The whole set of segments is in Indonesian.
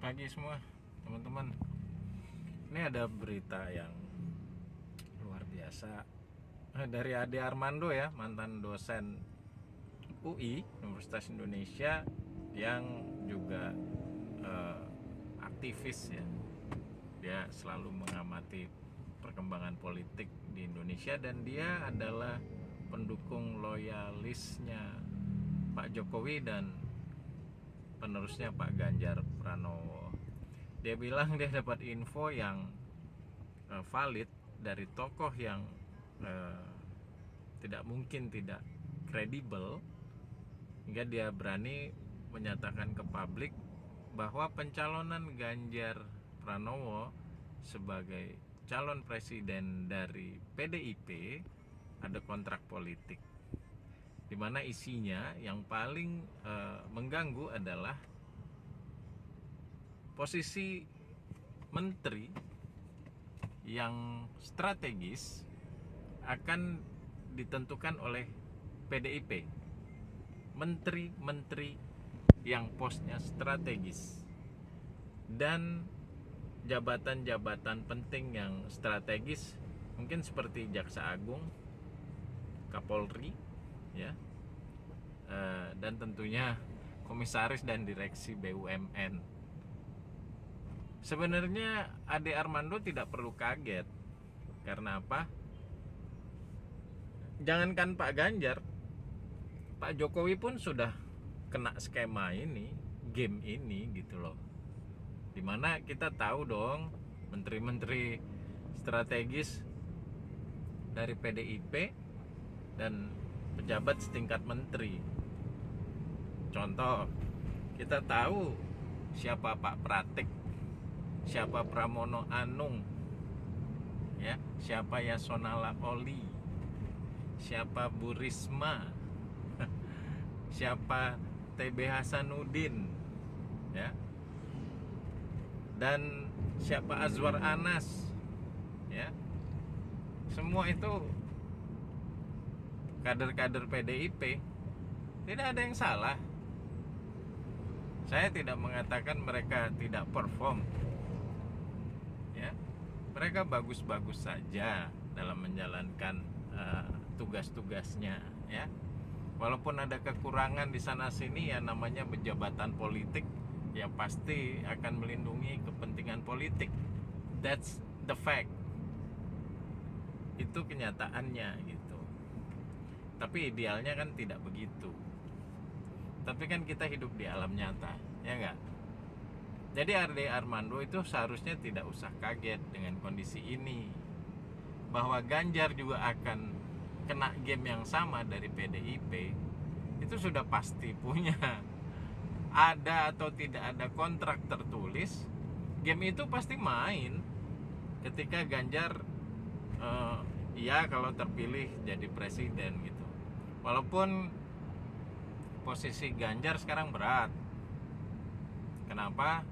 pagi semua teman-teman. Ini ada berita yang luar biasa dari Ade Armando ya, mantan dosen UI Universitas Indonesia yang juga aktivis ya. Dia selalu mengamati perkembangan politik di Indonesia dan dia adalah pendukung loyalisnya Pak Jokowi dan penerusnya Pak Ganjar Pranowo. Dia bilang dia dapat info yang valid dari tokoh yang tidak mungkin tidak kredibel, hingga dia berani menyatakan ke publik bahwa pencalonan Ganjar Pranowo sebagai calon presiden dari PDIP ada kontrak politik, di mana isinya yang paling mengganggu adalah posisi menteri yang strategis akan ditentukan oleh PDIP. Menteri-menteri yang posnya strategis dan jabatan-jabatan penting yang strategis mungkin seperti Jaksa Agung, Kapolri ya, dan tentunya komisaris dan direksi BUMN. Sebenarnya Ade Armando tidak perlu kaget. Karena apa? Jangankan Pak Ganjar, Pak Jokowi pun sudah kena skema ini, game ini gitu loh. Dimana kita tahu dong menteri-menteri strategis dari PDIP dan pejabat setingkat menteri. Contoh, kita tahu siapa Pak Pratik, siapa Pramono Anung, ya, siapa Yasona Laoli, siapa Bu Risma, siapa TB Hasanuddin, ya, dan siapa Azwar Anas, ya. Semua itu kader-kader PDIP. Tidak ada yang salah. Saya tidak mengatakan mereka tidak perform, ya. Mereka bagus-bagus saja dalam menjalankan tugas-tugasnya, ya. Walaupun ada kekurangan di sana sini, ya namanya jabatan politik, ya pasti akan melindungi kepentingan politik. That's the fact. Itu kenyataannya gitu. Tapi idealnya kan tidak begitu. Tapi kan kita hidup di alam nyata, ya enggak? Jadi Ade Armando itu seharusnya tidak usah kaget dengan kondisi ini, bahwa Ganjar juga akan kena game yang sama dari PDIP. Itu sudah pasti punya. Ada atau tidak ada kontrak tertulis, game itu pasti main ketika Ganjar ya kalau terpilih jadi presiden gitu. Walaupun posisi Ganjar sekarang berat. Kenapa?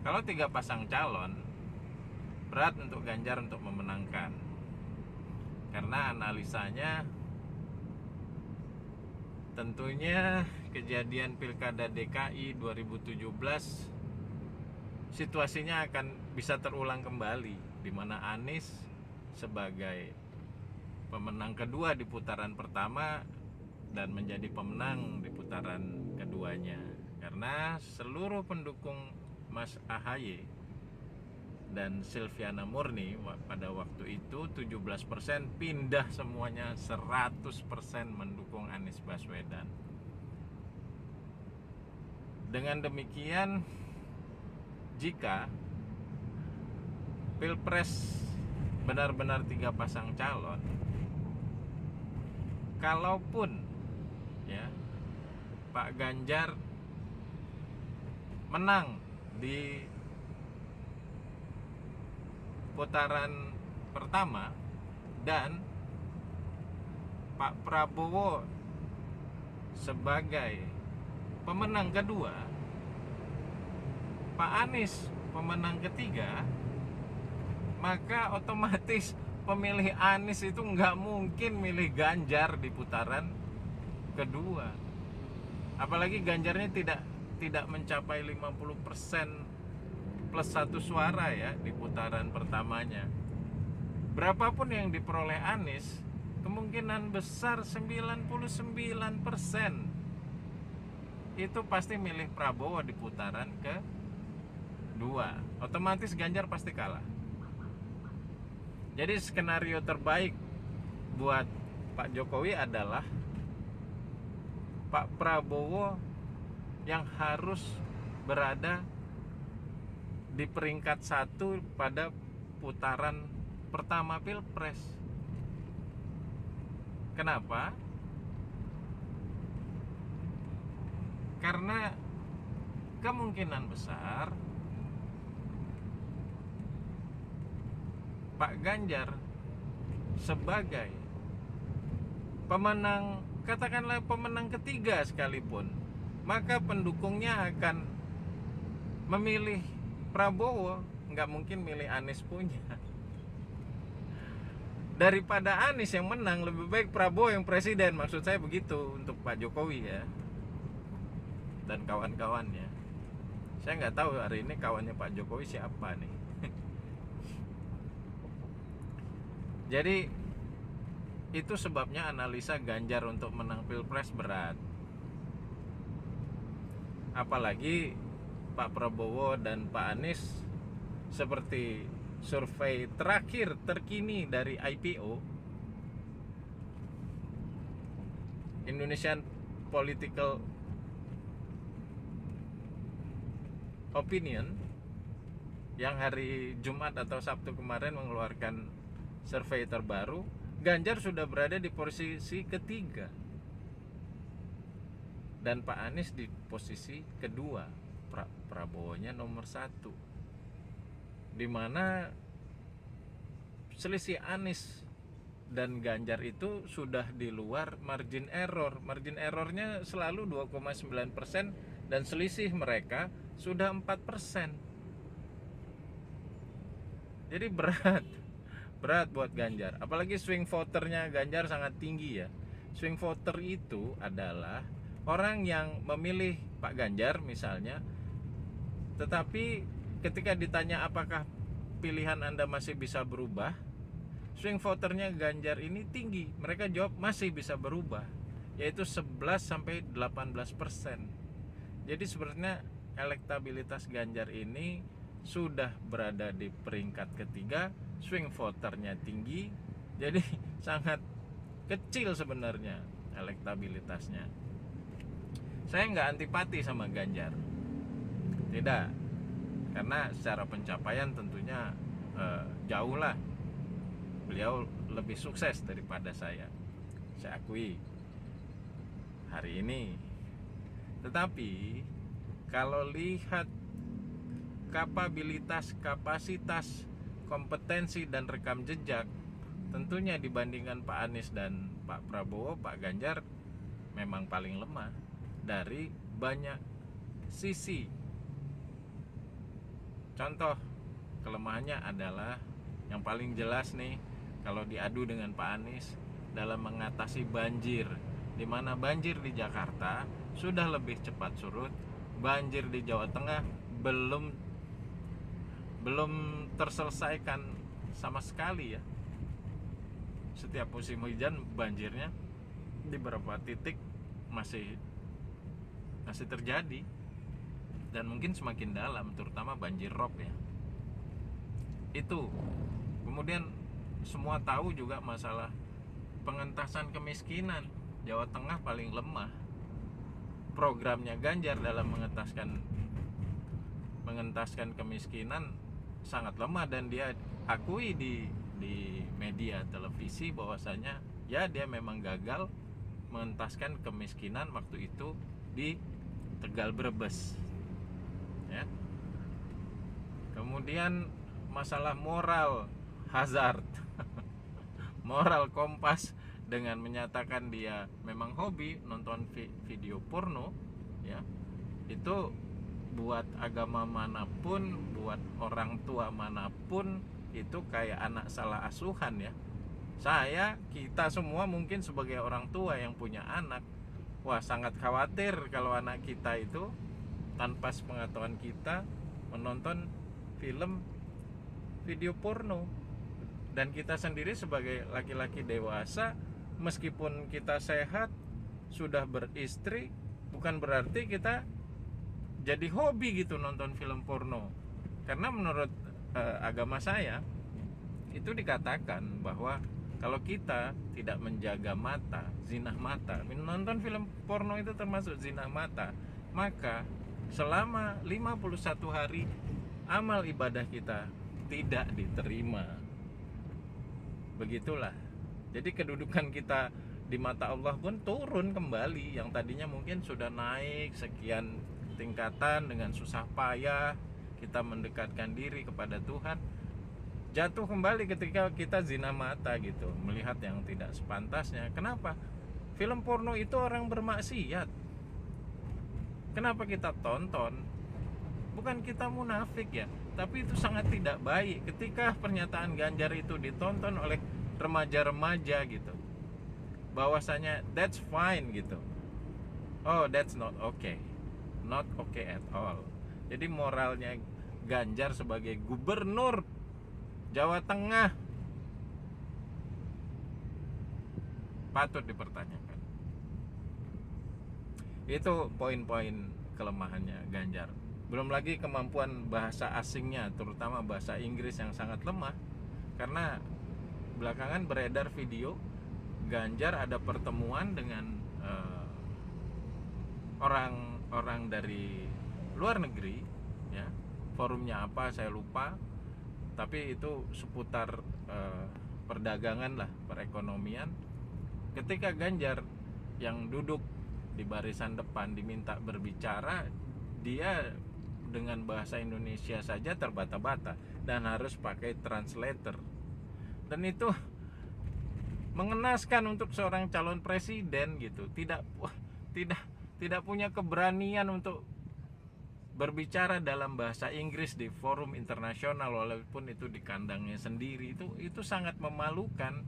Kalau 3 pasang calon, berat untuk Ganjar untuk memenangkan. Karena analisanya tentunya kejadian Pilkada DKI 2017 situasinya akan bisa terulang kembali, di mana Anies sebagai pemenang kedua di putaran pertama dan menjadi pemenang di putaran keduanya. Karena seluruh pendukung Mas AHY dan Silviana Murni pada waktu itu 17% pindah semuanya 100% mendukung Anies Baswedan. Dengan demikian, jika Pilpres benar-benar 3 pasang calon, kalaupun ya Pak Ganjar menang di putaran pertama dan Pak Prabowo sebagai pemenang kedua, Pak Anies pemenang ketiga, maka otomatis pemilih Anies itu nggak mungkin milih Ganjar di putaran kedua. Apalagi Ganjarnya tidak mencapai 50% plus 1 suara ya di putaran pertamanya. Berapapun yang diperoleh Anies, kemungkinan besar 99% itu pasti milih Prabowo di putaran kedua. Otomatis Ganjar pasti kalah. Jadi skenario terbaik buat Pak Jokowi adalah Pak Prabowo yang harus berada di peringkat 1 pada putaran pertama Pilpres. Kenapa? Karena kemungkinan besar Pak Ganjar sebagai pemenang, katakanlah pemenang ketiga sekalipun, maka pendukungnya akan memilih Prabowo, nggak mungkin milih Anies punya. Daripada Anies yang menang, lebih baik Prabowo yang presiden, maksud saya begitu untuk Pak Jokowi ya dan kawan-kawannya. Saya nggak tahu hari ini kawannya Pak Jokowi siapa nih. Jadi itu sebabnya analisa Ganjar untuk menang Pilpres berat. Apalagi Pak Prabowo dan Pak Anies seperti survei terakhir terkini dari IPO, Indonesian Political Opinion, yang hari Jumat atau Sabtu kemarin mengeluarkan survei terbaru, Ganjar sudah berada di posisi ketiga dan Pak Anies di posisi kedua, Prabowo-nya nomor 1, dimana selisih Anies dan Ganjar itu sudah di luar margin error. Margin errornya selalu 2,9% dan selisih mereka sudah 4%. Jadi berat buat Ganjar. Apalagi swing voternya Ganjar sangat tinggi ya. Swing voter itu adalah orang yang memilih Pak Ganjar misalnya, tetapi ketika ditanya apakah pilihan Anda masih bisa berubah, swing voternya Ganjar ini tinggi. Mereka jawab masih bisa berubah, yaitu 11-18%. Jadi sebenarnya elektabilitas Ganjar ini sudah berada di peringkat ketiga, swing voternya tinggi, jadi sangat kecil sebenarnya elektabilitasnya. Saya nggak antipati sama Ganjar, tidak, karena secara pencapaian tentunya jauh lah beliau lebih sukses daripada saya akui hari ini. Tetapi kalau lihat kapasitas, kompetensi dan rekam jejak, tentunya dibandingkan Pak Anies dan Pak Prabowo, Pak Ganjar memang paling lemah dari banyak sisi. Contoh kelemahannya adalah yang paling jelas nih, kalau diadu dengan Pak Anies dalam mengatasi banjir, di mana banjir di Jakarta sudah lebih cepat surut, banjir di Jawa Tengah belum terselesaikan sama sekali ya. Setiap musim hujan banjirnya di beberapa titik masih terjadi dan mungkin semakin dalam, terutama banjir rob ya. Itu. Kemudian semua tahu juga masalah pengentasan kemiskinan. Jawa Tengah paling lemah. Programnya Ganjar dalam mengentaskan kemiskinan sangat lemah, dan dia akui di media televisi bahwasanya ya dia memang gagal mengentaskan kemiskinan waktu itu di Tegal Brebes ya. Kemudian masalah moral hazard moral Kompas dengan menyatakan dia memang hobi nonton video porno ya, itu buat agama manapun, buat orang tua manapun, itu kayak anak salah asuhan ya. Kita semua mungkin sebagai orang tua yang punya anak, wah sangat khawatir kalau anak kita itu tanpa sepengetahuan kita menonton film video porno. Dan kita sendiri sebagai laki-laki dewasa, meskipun kita sehat, sudah beristri, bukan berarti kita jadi hobi gitu nonton film porno. Karena menurut agama saya itu dikatakan bahwa kalau kita tidak menjaga mata, zinah mata, menonton film porno itu termasuk zinah mata, maka selama 51 hari amal ibadah kita tidak diterima. Begitulah. Jadi kedudukan kita di mata Allah pun turun kembali. Yang tadinya mungkin sudah naik sekian tingkatan dengan susah payah kita mendekatkan diri kepada Tuhan, jatuh kembali ketika kita zina mata gitu, melihat yang tidak sepantasnya. Kenapa? Film porno itu orang bermaksiat. Kenapa kita tonton? Bukan kita munafik ya, tapi itu sangat tidak baik ketika pernyataan Ganjar itu ditonton oleh remaja-remaja gitu, bahwasanya that's fine gitu. Oh, that's not okay. Not okay at all. Jadi moralnya Ganjar sebagai gubernur Jawa Tengah patut dipertanyakan. Itu poin-poin kelemahannya Ganjar. Belum lagi kemampuan bahasa asingnya, terutama bahasa Inggris yang sangat lemah. Karena belakangan beredar video Ganjar ada pertemuan dengan orang-orang dari luar negeri, ya. Forumnya apa saya lupa, tapi itu seputar perdagangan lah, perekonomian. Ketika Ganjar yang duduk di barisan depan diminta berbicara, dia dengan bahasa Indonesia saja terbata-bata dan harus pakai translator. Dan itu mengenaskan untuk seorang calon presiden gitu. Tidak punya keberanian untuk berbicara dalam bahasa Inggris di forum internasional walaupun itu di kandangnya sendiri. Itu sangat memalukan.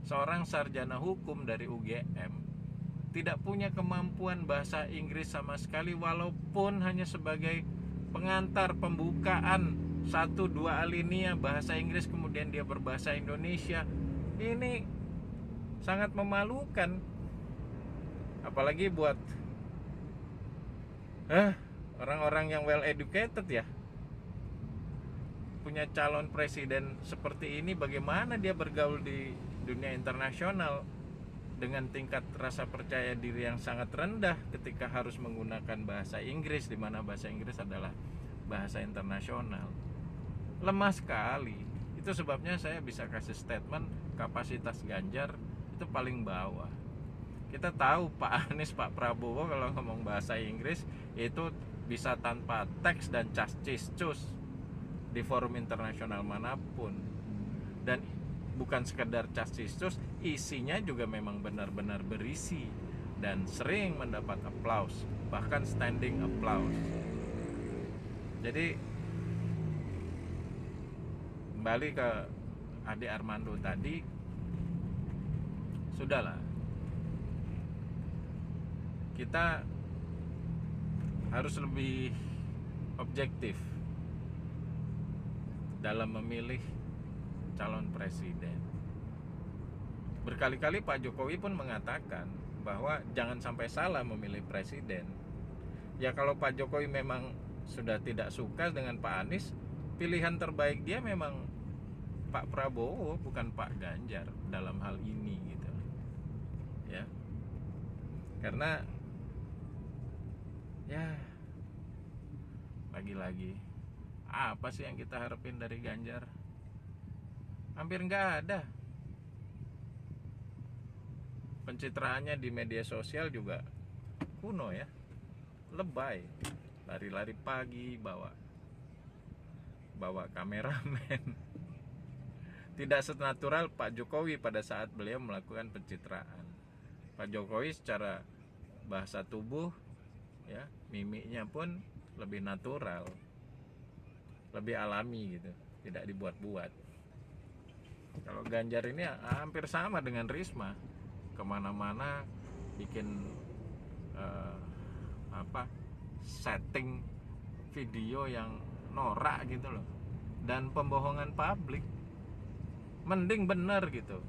Seorang sarjana hukum dari UGM tidak punya kemampuan bahasa Inggris sama sekali, walaupun hanya sebagai pengantar pembukaan 1-2 alinea bahasa Inggris, kemudian dia berbahasa Indonesia. Ini sangat memalukan, apalagi buat orang-orang yang well educated ya. Punya calon presiden seperti ini, bagaimana dia bergaul di dunia internasional dengan tingkat rasa percaya diri yang sangat rendah ketika harus menggunakan bahasa Inggris, di mana bahasa Inggris adalah bahasa internasional. Lemah sekali. Itu sebabnya saya bisa kasih statement kapasitas Ganjar itu paling bawah. Kita tahu Pak Anies, Pak Prabowo kalau ngomong bahasa Inggris itu bisa tanpa teks dan cas-cis-cus di forum internasional manapun. Dan bukan sekedar cas-cis-cus, isinya juga memang benar-benar berisi dan sering mendapat applause, bahkan standing applause. Jadi kembali ke Ade Armando tadi, sudahlah, kita harus lebih objektif dalam memilih calon presiden. Berkali-kali Pak Jokowi pun mengatakan bahwa jangan sampai salah memilih presiden. Ya kalau Pak Jokowi memang sudah tidak suka dengan Pak Anies, pilihan terbaik dia memang Pak Prabowo, bukan Pak Ganjar dalam hal ini gitu. Ya. Karena ya lagi-lagi apa sih yang kita harapin dari Ganjar? Hampir nggak ada. Pencitraannya di media sosial juga kuno ya, lebay, lari-lari pagi bawa kameramen. Tidak senatural Pak Jokowi pada saat beliau melakukan pencitraan. Pak Jokowi secara bahasa tubuh ya, mimiknya pun lebih natural, lebih alami gitu, tidak dibuat-buat. Kalau Ganjar ini hampir sama dengan Risma, kemana-mana bikin setting video yang norak gitu loh. dan pembohongan publik. Mending bener gitu.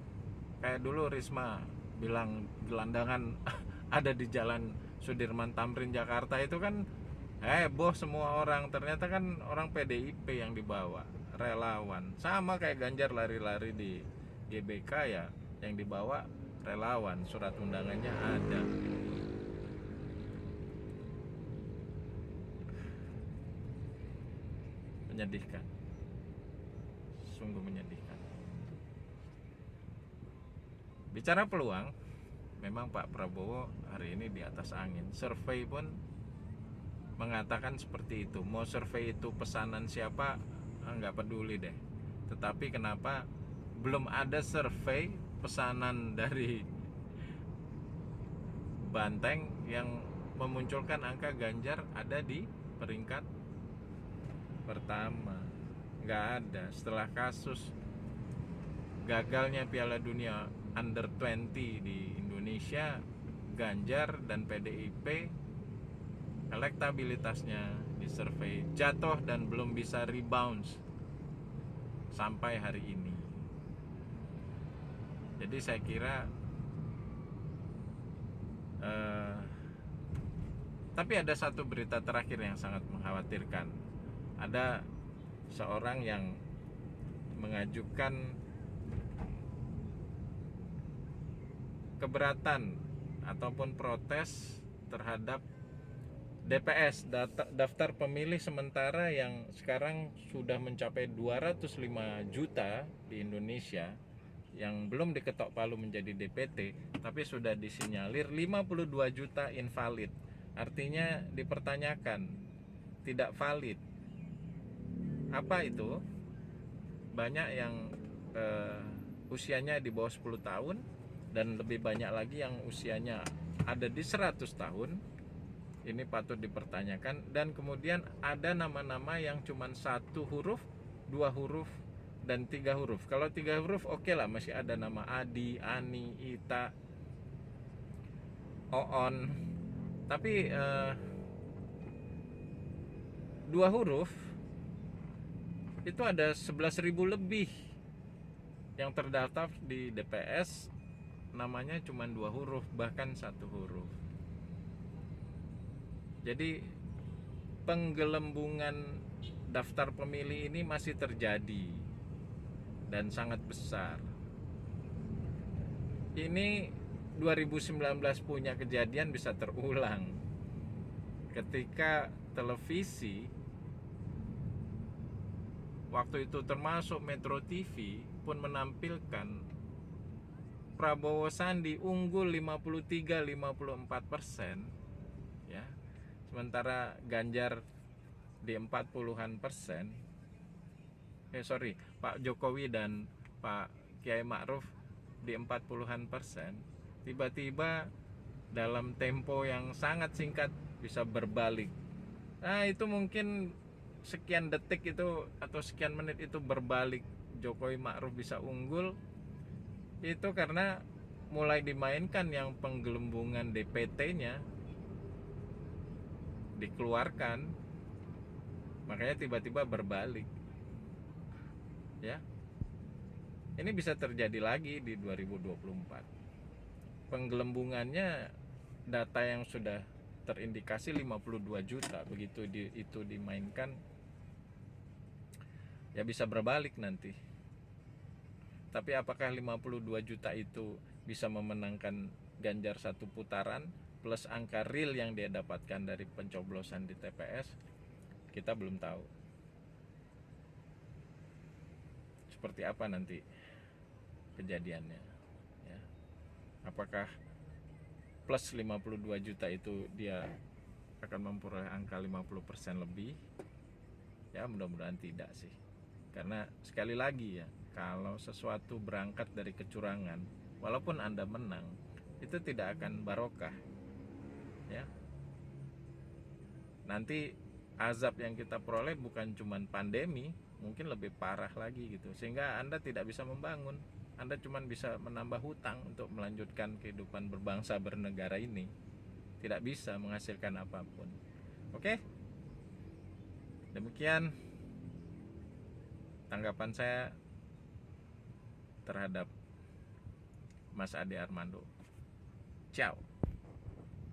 Kayak dulu Risma bilang gelandangan ada di Jalan Sudirman Tamrin Jakarta, itu kan heboh semua orang. Ternyata kan orang PDIP yang dibawa, relawan. Sama kayak Ganjar lari-lari di GBK, ya yang dibawa relawan, surat undangannya ada. Menyedihkan, sungguh menyedihkan. Bicara peluang, memang Pak Prabowo hari ini di atas angin. Survei pun mengatakan seperti itu. Mau survei itu pesanan siapa, nggak peduli deh. Tetapi kenapa belum ada survei pesanan dari Banteng yang memunculkan angka Ganjar ada di peringkat pertama? Nggak ada. Setelah kasus gagalnya Piala Dunia Under 20 di Indonesia, Ganjar dan PDIP elektabilitasnya disurvei jatuh dan belum bisa rebound sampai hari ini. Jadi saya kira tapi ada satu berita terakhir yang sangat mengkhawatirkan. Ada seorang yang mengajukan keberatan ataupun protes terhadap DPS, daftar pemilih sementara, yang sekarang sudah mencapai 205 juta di Indonesia, yang belum diketok palu menjadi DPT, tapi sudah disinyalir 52 juta invalid. Artinya dipertanyakan, tidak valid. Apa itu? Banyak yang usianya di bawah 10 tahun, dan lebih banyak lagi yang usianya ada di 100 tahun. Ini patut dipertanyakan. Dan kemudian ada nama-nama yang cuma 1 huruf, 2 huruf, dan 3 huruf. Kalau 3 huruf oke lah, masih ada nama Adi, Ani, Ita, Oon. Tapi 2 huruf itu ada 11.000 lebih yang terdaftar di DPS, namanya cuma 2 huruf, bahkan 1 huruf. Jadi penggelembungan daftar pemilih ini masih terjadi dan sangat besar. Ini 2019 punya kejadian bisa terulang ketika televisi waktu itu, termasuk Metro TV, pun menampilkan Prabowo Sandi unggul 53-54%, ya. Sementara Ganjar di 40-an persen. Pak Jokowi dan Pak Kiai Ma'ruf di 40-an persen. Tiba-tiba dalam tempo yang sangat singkat bisa berbalik. Nah, itu mungkin sekian detik itu atau sekian menit itu berbalik, Jokowi Ma'ruf bisa unggul. Itu karena mulai dimainkan yang penggelembungan DPT-nya dikeluarkan, makanya tiba-tiba berbalik, ya. Ini bisa terjadi lagi di 2024. Penggelembungannya, data yang sudah terindikasi 52 juta, begitu itu dimainkan, ya bisa berbalik nanti. Tapi apakah 52 juta itu bisa memenangkan Ganjar 1 putaran plus angka real yang dia dapatkan dari pencoblosan di TPS? Kita belum tahu. Seperti apa nanti kejadiannya, ya. Apakah plus 52 juta itu dia akan memperoleh angka 50% lebih? Ya, mudah-mudahan tidak sih. Karena sekali lagi ya, kalau sesuatu berangkat dari kecurangan, walaupun Anda menang, itu tidak akan barokah, ya. Nanti azab yang kita peroleh bukan cuma pandemi, mungkin lebih parah lagi gitu. Sehingga Anda tidak bisa membangun, Anda cuma bisa menambah hutang untuk melanjutkan kehidupan berbangsa bernegara ini. Tidak bisa menghasilkan apapun. Oke? Demikian tanggapan saya terhadap Mas Ade Armando. Ciao.